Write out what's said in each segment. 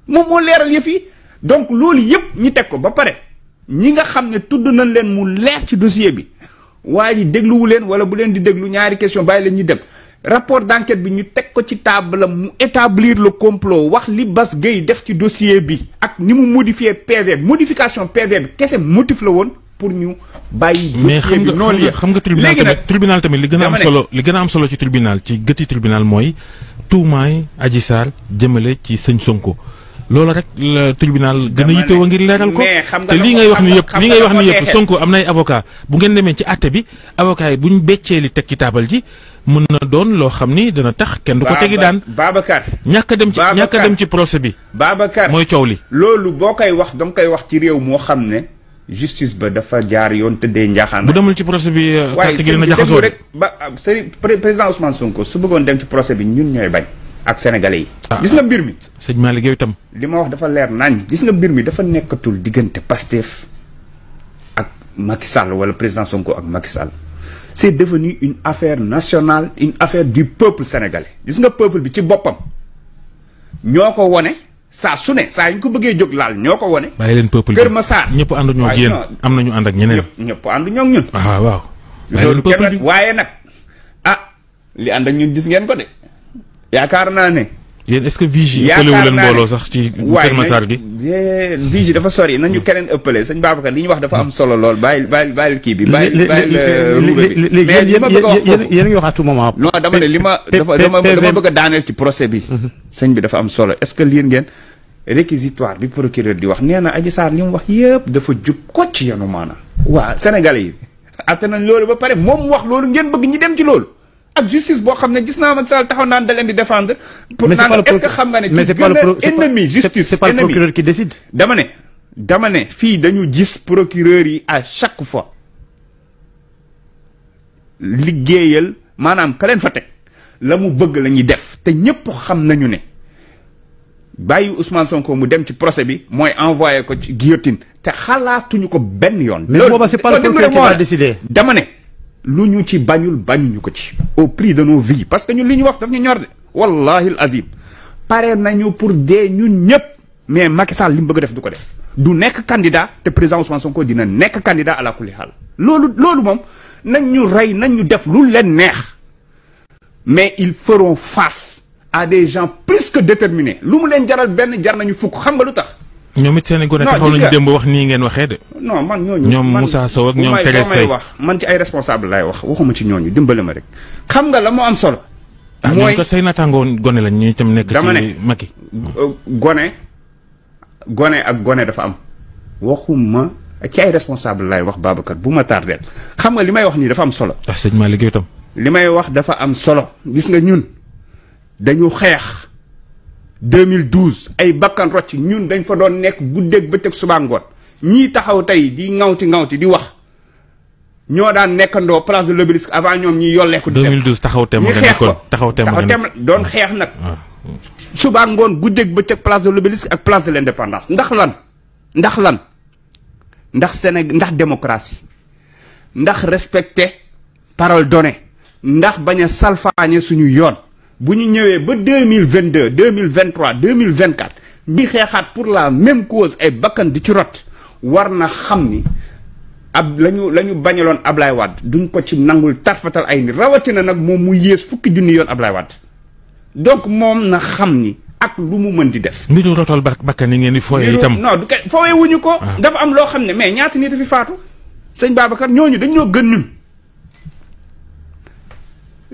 moom moo leeral yëf yi donc loolu yëpp ñi teg ko ba pare ñi nga xam ne tudd nañ leen mu leer ci dossier bi waa ji dégluwu leen wala bu leen di déglu ñaari question bàyyi leen ñu dem rapport d'enquête bi ñu teg ko ci table mu établir le complot wax li Bass Gueye def ci dossier bi ak ni mu modifier PV modification PV bi kese motif la woon pour ñu bàyyi dossier bi noonu mais xam nga tribunal tamit li gën a am solo ci tribunal ci gëti tribunal mooy tuumaay Adji Sarr jëmale ci sëñ Sonko loolu rek le tribunal gën a yittewoo ngir leeral ko te lii ngay wax ni yëpp Sonko am nay avocat bu ngeen demee ci àtte bi avocat yi bu ñu beccee li teg ci taabal ji mën na doon loo xam ni dana tax kenn du ko tegi daan Babacar ñàkk a dem ci procès bi Babacar mooy coow li loolu boo koy wax danga koy wax ci réew moo xam ne justice ba dafa jaar yoon tëddee njaaxaan bu demul ci procès bi carte gi dina jaxasoo rek président Ousmane Sonko su bëggoon dem ci procès bi ñun ñooy bañ ak sénégalais yi gis nga mbir mi sëñ Malick yow itam li ma wax dafa leer nañ gis nga mbir mi dafa nekkatul diggante Pastef ak Macky Sall wala président Sonko ak Macky Sall c'est devenu une affaire nationale une affaire du peuple sénégalais gis nga peuple bi ci boppam ñoo ko wone saa su ne saa ñu ko bëggee jóg laal ñoo ko wone bàyyi leen peuple Kër Massar ñëpp ànd ñoo ak yéen am nañu ànd ak ñeneen ñëpp ànd ñoo ak ñun waaw loolu kenn waaye nag li ànd ak ñun gis ngeen ko de yaakaar naa ne yéen est-ce que Vigie ëppale wu leen mbooloo sax ci Kër Massar gi Vigie dafa sori nañu keneen ëppale sëñ Babacar li ñu wax dafa am solo lool bàyyi kii bi bàyyi ruube bi mais li ma bëgg a wax foofu yéen a ngi wax à tout moment non dama ne li ma dama bëgg a daaneel ci procès bi sëñ bi dafa am solo est-ce que lire ngeen réquisitoire bi procureur di wax nee na Adji Sarr li mu wax yëpp dafa jub kocc yanu maanaam waa sénégalais yi atte nañ loolu ba pare moom mu wax loolu ngeen bëgg ñi dem ci loolu ak justice boo xam ne gis naa Macky Sall taxaw naan da leen di défendre. pour naan est-ce que xam nga ne. mais c'est pas le ennemi justice c'est pas le procureur qui décide. dama ne fii dañu gis procureur yi à chaque fois liggéeyal maanaam ka leen fa teg la mu bëgg la ñuy def te ñëpp xam nañu ne bàyyi Ousmane Sonko mu dem ci procès bi mooy envoyé ko ci guillotine te xalaatuñu ko benn yoon. mais booba c'est pas le procureur qui va décider. dama ne. lu ñu ci bañuñu ko ci au prix de nos vies parce que ñun li ñu wax daf ñu ñor de wallahi azim pare nañu pour dee ñun ñëpp mais Macky Sall li mu bëgg a def du ko def du nekk candidat te président Ousmane Sonko dina nekk candidat à la kulli haal loolu moom nañ ñu rey nañ ñu def lu leen neex mais ils feront face à des gens plus que déterminés lu mu leen jaral benn jar nañu fukk xam nga lu tax ñoom it seen i gone taxaw nañu démb wax nii ngeen waxee de. non man ñooñu ñoom Moussa Sow ak ñoom Thérèse Faye wax man ci ay responsable laay wax waxuma ci ñooñu dimbale ma rek. xam nga la moo am solo. mooy ko say naataangoo gone lañ ñu itam nekk ci Macky. gone ak gone dafa am. waxuma ci ay responsable laay wax Babacar bu ma tardeel xam nga li may wax nii dafa am solo. ah sëñ Malick itam. li may wax dafa am solo gis nga ñun dañu xeex. 2012 ay bakkan rocc ñun dañ fa doon nekk guddeeg bëccëg suba ngoon ñii taxaw tey di ŋawti di wax ñoo daan nekkandoo place de l'Obélisque avant ñoom ñi yolleeku. 2012 taxaw tem nga nekkoon taxaw tem doon xeex nag. suba ngoon guddeeg bëccëg place de l'Obélisque ak place de l'Indépendance ndax lan ndax Sénégal ndax démocratie ndax respecter parole donnée ndax bañ a salfaañe suñu yoon. bu ñu ñëwee ba 2022 2023 2024 ñi xeexaat pour la même cause ay bakkan di ci rot war na xam ni la ñu bañaloon Ablaye Wade duñ ko ci nangul tarfatal ay ni rawatina nag moom mu yées fukki junni yoon Ablaye Wade donc moom na xam ni ak lu mu mën di def. mbiru rotal bakkan yi ngeen di fooyee itam. non du kay fooyee wuñu ko. dafa am loo xam ne mais ñaata nit fi faatu sëñ Babacar ñooñu dañ ñoo gën ñun.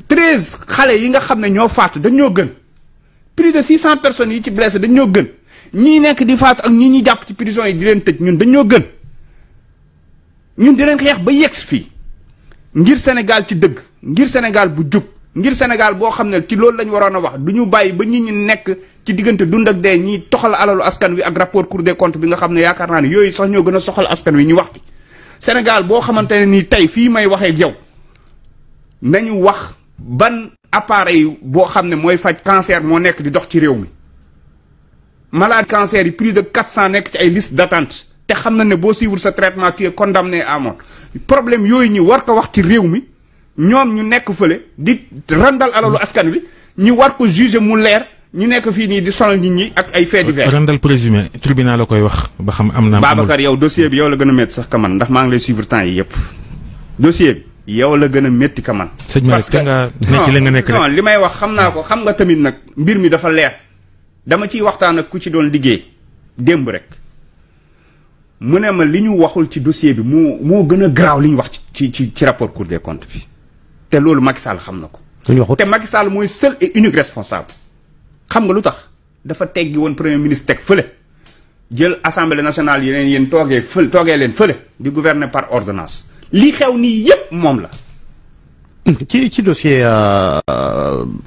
13 xale yi nga xam ne ñoo faatu dañ ñoo gën plus de 600 personnes yi ci blessé dañ ñoo gën ñii nekk di faatu ak ñii ñuy jàpp ci prison yi di leen tëj ñun dañ ñoo gën ñun di leen xeex ba yegg fii ngir Sénégal ci dëgg ngir Sénégal bu jub ngir Sénégal boo xam ne ci loolu lañ waroon a wax du ñu bàyyi ba nit ñi nekk ci diggante dund ak dee ñiy toxal alalu askan wi ak rapport Cour des comptes bi nga xam ne yaakaar naa ne yooyu sax ñoo gën a soxal askan wi ñu wax ci Sénégal boo xamante ne nii tey fii may waxee yow nañu wax. ban appareil boo xam ne mooy faj cancer moo nekk di dox ci réew mi malade cancer yi plus de 400 nekk ci ay liste d'attente te xam na ne boo suivre sa traitement tu es condamné à mort problème yooyu ñi war ko wax ci réew mi ñoom ñu nekk fële di randal alalu askan wi ñu war ko juger mu leer ñu nekk fii nii di sonal nit ñi ak ay faits divers. randal présumé tribunal la koy wax ba xam am na. Babacar yow dossier bi yow la gën a métti sax ka man ndax maa ngi lay suivre temps yi yëpp dossier bi yow la gën a métti ka man. sëñ Malick te nga nekk li nga nekk rek. non li may wax xam naa ko xam nga tamit nag mbir mi dafa leer dama ciy waxtaan ak ku ci doon liggéey démb rek mu ne ma li ñu waxul ci dossier bi moo gën a garaaw li ñu wax ci rapport Cour des comptes bi te loolu Macky Sall xam na ko. te Macky Sall mooy seul et unique responsable. xam nga lu tax dafa teggi woon premier ministre teg fële jël assemblée nationale yeneen yéen toogee leen fële di gouverner par ordonnance li xew nii yépp moom la. ci dossier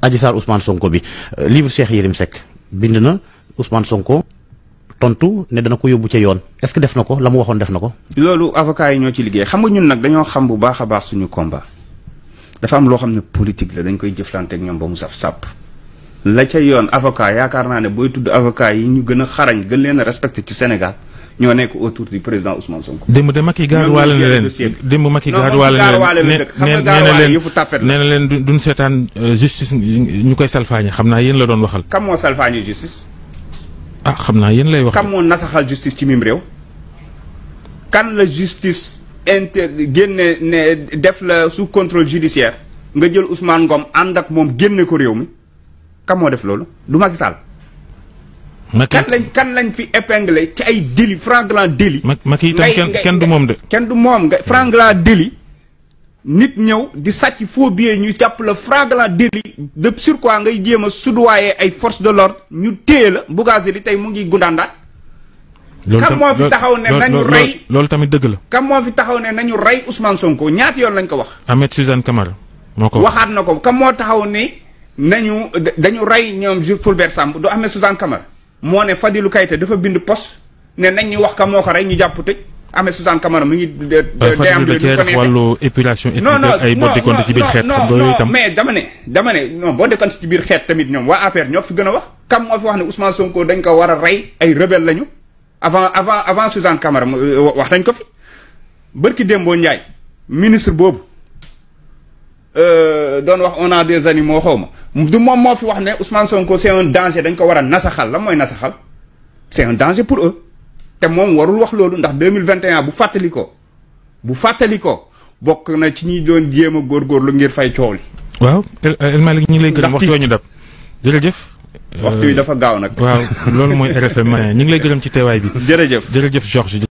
Adji Sarr Ousmane Sonko bi livre Cheikh Yérim Seck bind na Ousmane Sonko tontu ne dana ko yóbbu ca yoon est-ce que def na ko la mu waxoon def na ko. loolu avocat yi ñoo ci liggéey xam nga ñun nag dañoo xam bu baax a baax suñu combat dafa am loo xam ne politique la dañ koy jëflante ak ñoom ba mu saf sàpp. la ca yoon avocat yaakaar naa ne booy tudd avocat yi ñu gën a xarañ gën leen a respecté ci Sénégal ñoo nekk autour du président Ousmane Sonko. démb de Macky gaaruwaale na leen démb Macky gaaruwaale na leen nee na leen duñ seetaan justice ñu koy salfaañe xam naa yéen la doon waxal. kam moo salfaañe justice. ah xam naa yéen lay wax. kam moo nasaxal justice ci mim réew. kan la justice génne ne def la sous contrôle judiciaire nga jël Ousmane Ngom ànd ak moom génne ko réew mi. kam moo def loolu du Macky Sall. kan lañ fi épinglé ci ay délit flagrant délit. Macky itam kenn du moom de. kenn du moom nga flagrant délit nit ñëw di sàcc faux billet ñu jàpp la flagrant délit de surcroît ngay jéem a soudoyer ay forces de l'ordre ñu téye la Bougazelli tey mu ngi gundaandaat. kam moo fi taxaw ne nañu rey loolu tamit dëgg la. kam moo fi taxaw ne nañu rey Ousmane Sonko ñaata yoon lañ ko wax. Ahmed Suzanne Camara moo ko waxaat na ko kam moo taxaw ne. dañu rey ñoom Jules Fulbert Samb du Ahmed Suzanne Camara moo ne Fadilou Keïta dafa bind poste ne nañ ñu wax ka moo ko rey ñu jàpp tëj Ahmed Suzanne Camara mu ngi déambulé du ko neexee wàllu épuration ethnique ay boo décompté ci biir xeet non mais dama ne non boo décompté ci biir xeet tamit ñoom waa APR ñoo fi gën a wax kam moo fi wax ne Ousmane Sonko dañ ko war a rey ay rebelle lañu avant Suzanne Camara wax nañ ko fi bërki Dembo Ndiaye ministre boobu doon wax on a des animaux xaw ma du moom moo fi wax ne Ousmane Sonko c'est un danger dañ ko war a nasaxal la mooy nasaxal c'est un danger pour eux te moom warul wax loolu ndax 2021 bu fàttali ko bokk na ci ñi doon jéem a góorgóorlu ngir fay coow li. waaw El Malick ñu ngi lay gërëm waxtu ñu dab jërëjëf. waxtu yi dafa gaaw nag. waaw loolu mooy RFM ñu ngi lay gërëm ci teewaay bi. jërëjëf Georges.